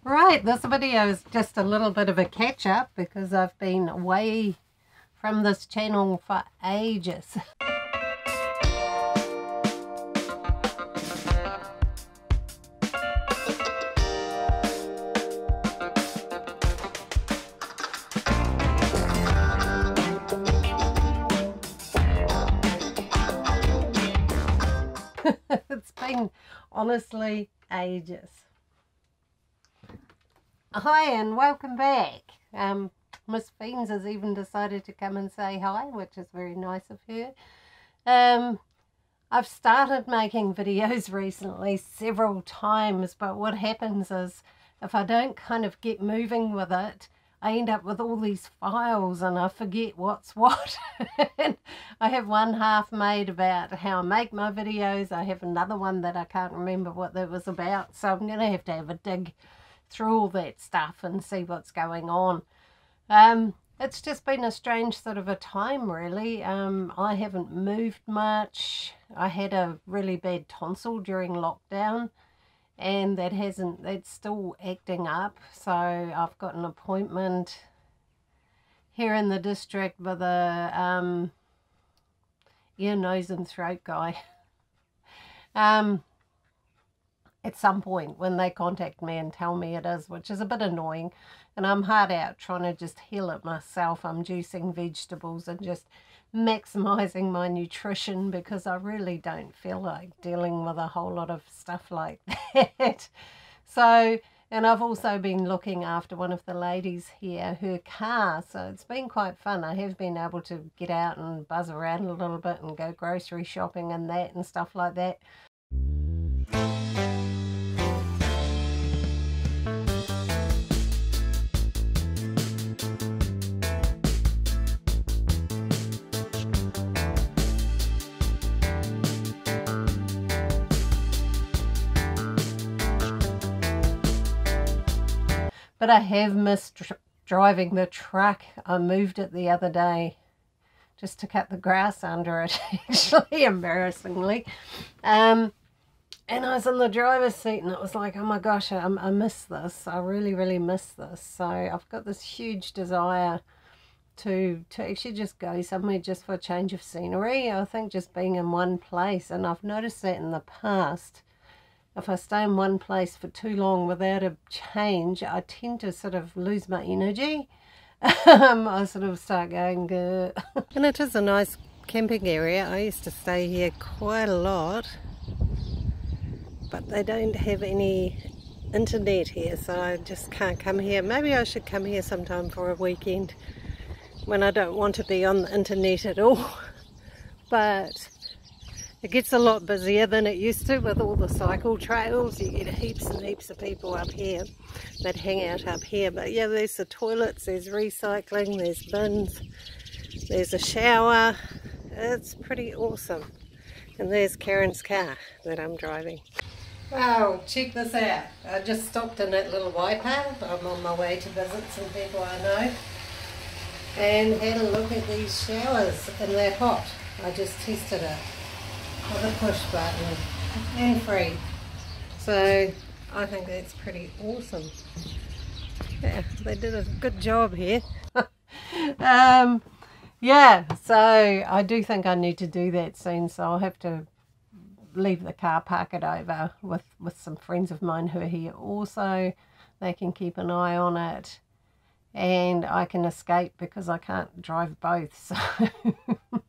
Right, this video is just a little bit of a catch-up because I've been away from this channel for ages. It's been honestly ages. Hi and welcome back. Miss Fiends has even decided to come and say hi, which is very nice of her. I've started making videos recently several times, but what happens is if I don't kind of get moving with it, I end up with all these files and I forget what's what. And I have one half made about how I make my videos. I have another one that I can't remember what that was about, so I'm going to have a dig through all that stuff and see what's going on. It's just been a strange sort of a time, really. I haven't moved much. I had a really bad tonsil during lockdown, and that's still acting up. So I've got an appointment here in the district with a ear, nose and throat guy. At some point when they contact me and tell me it is, which is a bit annoying, and I'm hard out trying to just heal it myself. I'm juicing vegetables and just maximizing my nutrition because I really don't feel like dealing with a whole lot of stuff like that. So, and I've also been looking after one of the ladies here, her car, so it's been quite fun. I have been able to get out and buzz around a little bit and go grocery shopping and that and stuff like that. But I have missed driving the truck. I moved it the other day just to cut the grass under it, actually, embarrassingly. And I was in the driver's seat and it was like, oh my gosh, I miss this. I really, really miss this. So I've got this huge desire to actually just go somewhere just for a change of scenery. I think just being in one place, and I've noticed that in the past, if I stay in one place for too long without a change, I tend to sort of lose my energy. I sort of start going, Gah. And it is a nice camping area. I used to stay here quite a lot, but they don't have any internet here, so I just can't come here. Maybe I should come here sometime for a weekend when I don't want to be on the internet at all. But it gets a lot busier than it used to with all the cycle trails. You get heaps and heaps of people up here that hang out up here. But yeah, there's the toilets, there's recycling, there's bins, there's a shower. It's pretty awesome. And there's Karen's car that I'm driving. Wow, check this out. I just stopped in that little wiper. I'm on my way to visit some people I know. And had a look at these showers, and they're hot. I just tested it. With a push button and free, so I think that's pretty awesome. Yeah, they did a good job here. Yeah, so I do think I need to do that soon, so I'll have to leave the car, park it over with some friends of mine who are here also. They can keep an eye on it and I can escape because I can't drive both, so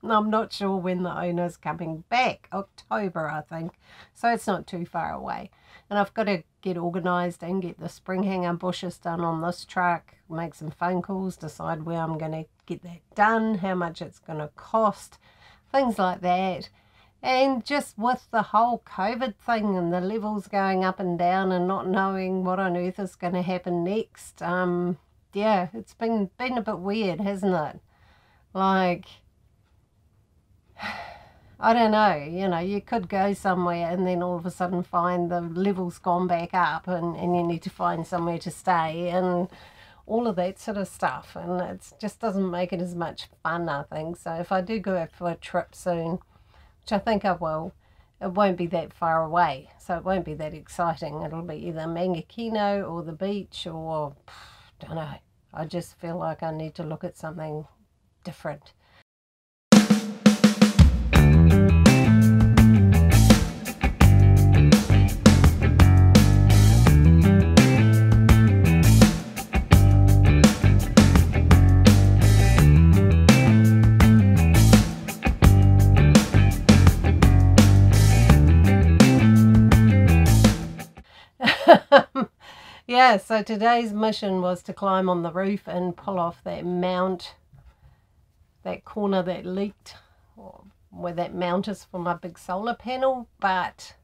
I'm not sure when the owner's coming back. October, I think, so it's not too far away. And I've got to get organised and get the spring hanger bushes done on this truck, make some phone calls, decide where I'm going to get that done, how much it's going to cost, things like that. And just with the whole COVID thing and the levels going up and down and not knowing what on earth is going to happen next, yeah, it's been a bit weird, hasn't it? Like, I don't know, you know, you could go somewhere and then all of a sudden find the level's gone back up and you need to find somewhere to stay and all of that sort of stuff. And it just doesn't make it as much fun, I think. So if I do go out for a trip soon, which I think I will, it won't be that far away, so it won't be that exciting. It'll be either Mangakino or the beach or, don't know. I just feel like I need to look at something different. Yeah, so today's mission was to climb on the roof and pull off that mount, that corner that leaked, where that mount is for my big solar panel, but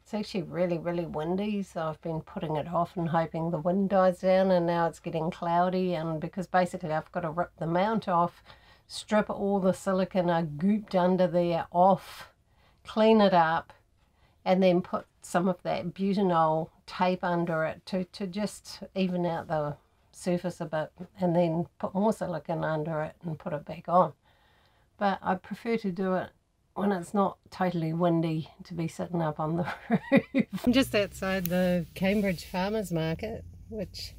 it's actually really, really windy, so I've been putting it off and hoping the wind dies down, and now it's getting cloudy, and because basically I've got to rip the mount off, strip all the silicone I gooped under there off, clean it up, and then put some of that butanol tape under it to just even out the surface a bit, and then put more silicone under it and put it back on. But I prefer to do it when it's not totally windy, to be sitting up on the roof. I'm just outside the Cambridge Farmers Market, which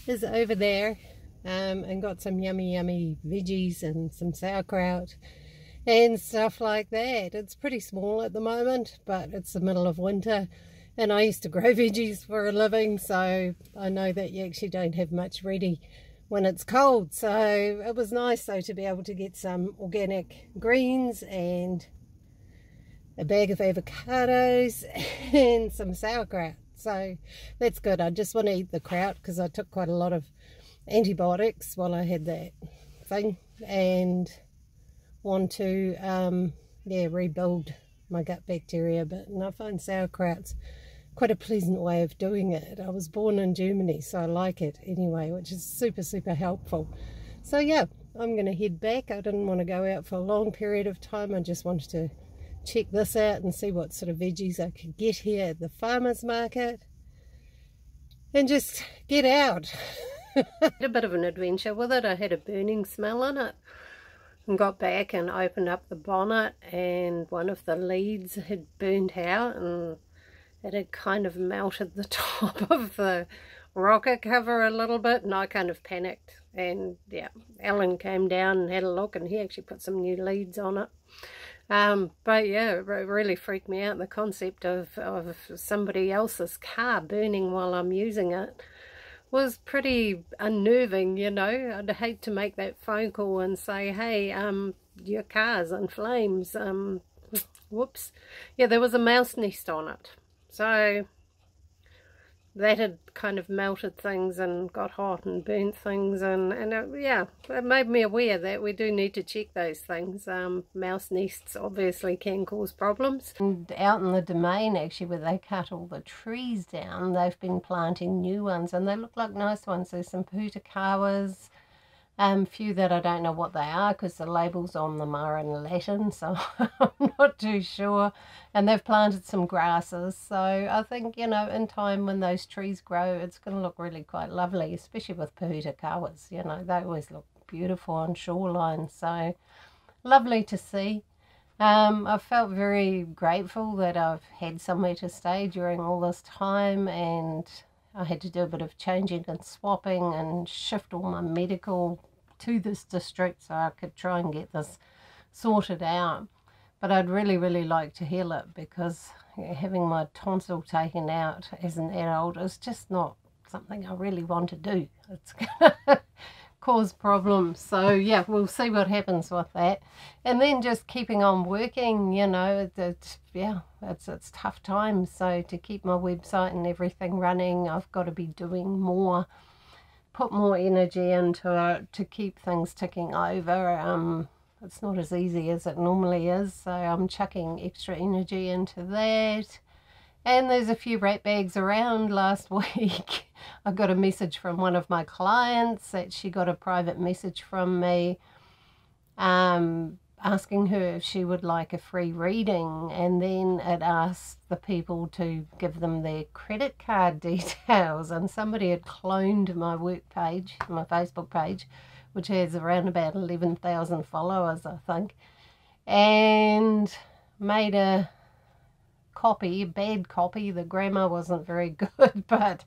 is over there, and got some yummy veggies and some sauerkraut and stuff like that. It's pretty small at the moment, but it's the middle of winter, and I used to grow veggies for a living, so I know that you actually don't have much ready when it's cold. So it was nice though to be able to get some organic greens and a bag of avocados and some sauerkraut. So that's good. I just want to eat the kraut because I took quite a lot of antibiotics while I had that thing, and want to rebuild my gut bacteria a bit, and I find sauerkraut's quite a pleasant way of doing it. I was born in Germany, so I like it anyway, which is super helpful. So yeah, I'm going to head back. I didn't want to go out for a long period of time. I just wanted to check this out and see what sort of veggies I could get here at the farmers market and just get out. A bit of an adventure with it. I had a burning smell in it and got back and opened up the bonnet, and one of the leads had burnt out and it had kind of melted the top of the rocker cover a little bit, and I kind of panicked, and yeah, Alan came down and had a look, and he actually put some new leads on it. But yeah, it really freaked me out, the concept of somebody else's car burning while I'm using it was pretty unnerving, you know. I'd hate to make that phone call and say, hey, your car's in flames. Whoops. Yeah, there was a mouse nest on it, so that had kind of melted things and got hot and burnt things, and yeah, it made me aware that we do need to check those things. Mouse nests obviously can cause problems. And out in the domain, actually, where they cut all the trees down, they've been planting new ones, and they look like nice ones. There's some putakawas, few that I don't know what they are because the labels on them are in Latin, so I'm not too sure. And they've planted some grasses, so I think, you know, in time when those trees grow, it's going to look really quite lovely, especially with putakawas. You know, they always look beautiful on shorelines, so lovely to see. I felt very grateful that I've had somewhere to stay during all this time, and I had to do a bit of changing and swapping and shift all my medical to this district so I could try and get this sorted out. But I'd really like to heal it, because having my tonsil taken out as an adult is just not something I really want to do. It's going to cause problems. So yeah, we'll see what happens with that. And then just keeping on working, you know, it's tough times. So to keep my website and everything running, I've got to be doing more, put more energy into it to keep things ticking over. It's not as easy as it normally is, so I'm chucking extra energy into that. And there's a few rat bags around. Last week I got a message from one of my clients that she got a private message from me asking her if she would like a free reading, and then it asked the people to give them their credit card details, and somebody had cloned my work page, my Facebook page, which has around about 11,000 followers, I think, and made a bad copy. The grammar wasn't very good, but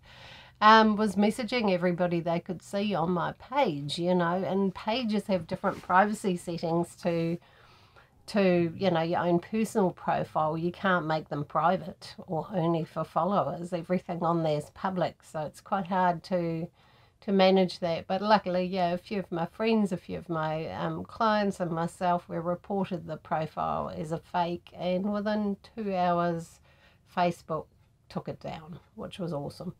was messaging everybody they could see on my page, you know, and pages have different privacy settings to you know, your own personal profile. You can't make them private or only for followers. Everything on there is public, so it's quite hard to manage that. But luckily, yeah, a few of my friends, a few of my clients and myself, we reported the profile as a fake, and within 2 hours Facebook took it down, which was awesome.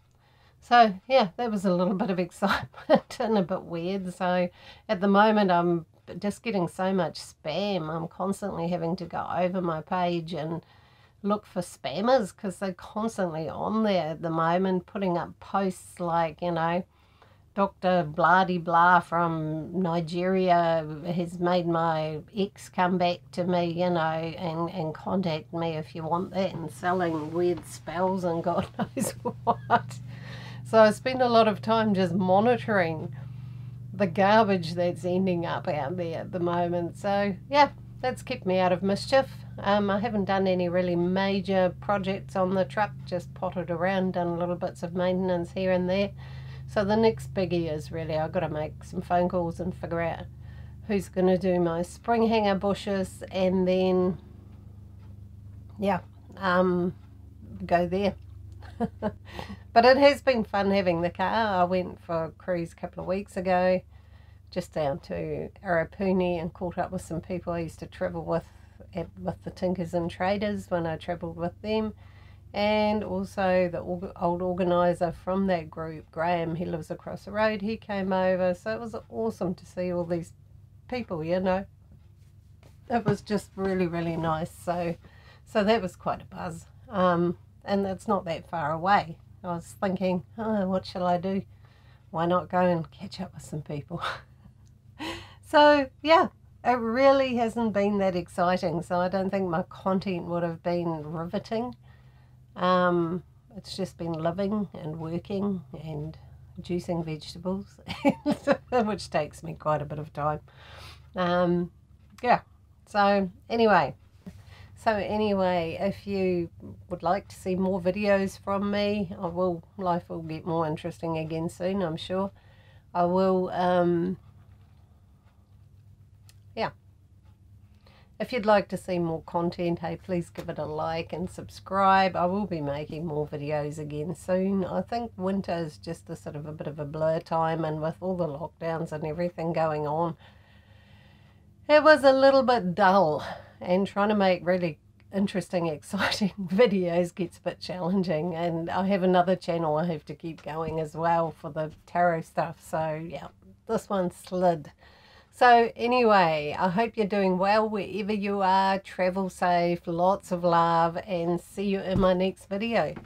So yeah, that was a little bit of excitement and a bit weird. So at the moment I'm just getting so much spam. I'm constantly having to go over my page and look for spammers because they're constantly on there at the moment, putting up posts like, you know, Dr. Blah-de-blah from Nigeria has made my ex come back to me, you know, and contact me if you want that, and selling weird spells and God knows what. So I spend a lot of time just monitoring the garbage that's ending up out there at the moment. So yeah, that's kept me out of mischief. I haven't done any really major projects on the truck, just potted around, done little bits of maintenance here and there. So the next biggie is really I've got to make some phone calls and figure out who's going to do my spring hanger bushes, and then yeah, go there. But it has been fun having the car. I went for a cruise a couple of weeks ago, just down to Arapuni, and caught up with some people I used to travel with the Tinkers and Traders when I travelled with them. And also the old organiser from that group, Graham, he lives across the road, he came over. So it was awesome to see all these people, you know. It was just really, really nice. So that was quite a buzz. And it's not that far away. I was thinking, oh, what shall I do? Why not go and catch up with some people? So yeah, it really hasn't been that exciting. So I don't think my content would have been riveting. It's just been living and working and juicing vegetables, which takes me quite a bit of time. Yeah, so anyway, if you would like to see more videos from me, life will get more interesting again soon, I'm sure. I will, yeah. If you'd like to see more content, hey, please give it a like and subscribe. I will be making more videos again soon. I think winter is just a sort of a bit of a blur time, and with all the lockdowns and everything going on, it was a little bit dull, and trying to make really interesting, exciting videos gets a bit challenging. And I have another channel I have to keep going as well for the tarot stuff. So yeah, this one slid. So anyway, I hope you're doing well wherever you are. Travel safe, lots of love, and see you in my next video.